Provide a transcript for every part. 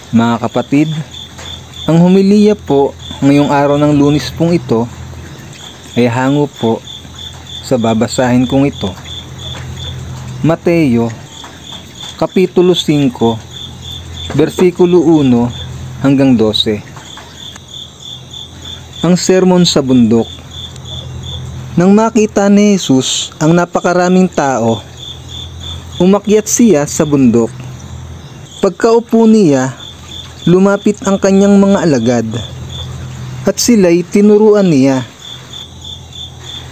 Mga kapatid, ang homilya po ngayong araw ng Lunes pong ito ay hango po sa babasahin kong ito. Mateo, Kapitulo 5, versikulo 1 hanggang 12. Ang sermon sa bundok. Nang makita ni Jesus ang napakaraming tao, umakyat siya sa bundok. Pagkaupo niya, lumapit ang kanyang mga alagad, at sila'y tinuruan niya.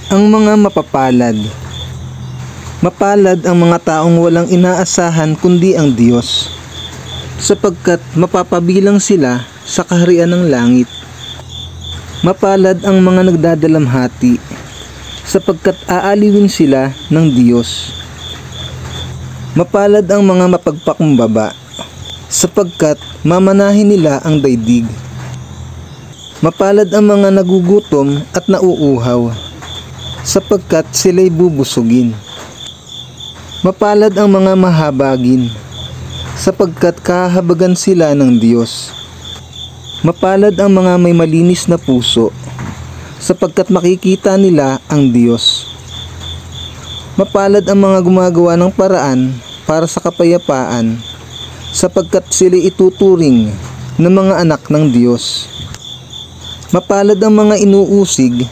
Ang mga mapapalad. Mapalad ang mga taong walang inaasahan kundi ang Diyos, sapagkat mapapabilang sila sa kaharian ng langit. Mapalad ang mga nagdadalamhati, sapagkat aaliwin sila ng Diyos. Mapalad ang mga mapagpakumbaba, sapagkat mamanahin nila ang daigdig. Mapalad ang mga nagugutom at nauuhaw, sapagkat sila'y bubusugin. Mapalad ang mga mahabagin, sapagkat kahabagan sila ng Diyos. Mapalad ang mga may malinis na puso, sapagkat makikita nila ang Diyos. Mapalad ang mga gumagawa ng paraan para sa kapayapaan, sapagkat sila ituturing ng mga anak ng Diyos. Mapalad ang mga inuusig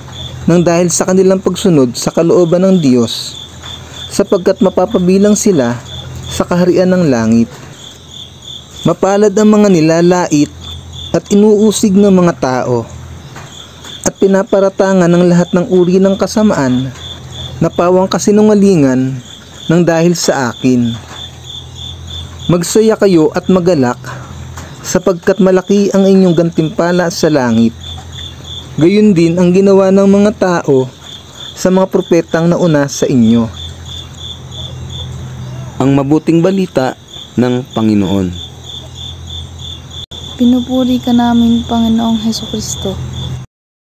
ng dahil sa kanilang pagsunod sa kalooban ng Diyos, sapagkat mapapabilang sila sa kaharian ng langit. Mapalad ang mga nilalait at inuusig ng mga tao, at pinaparatangan ng lahat ng uri ng kasamaan na pawang kasinungalingan ng dahil sa akin. Magsaya kayo at magalak, sapagkat malaki ang inyong gantimpala sa langit. Gayon din ang ginawa ng mga tao sa mga propetang nauna sa inyo. Ang mabuting balita ng Panginoon. Pinupuri ka namin, Panginoong Hesukristo.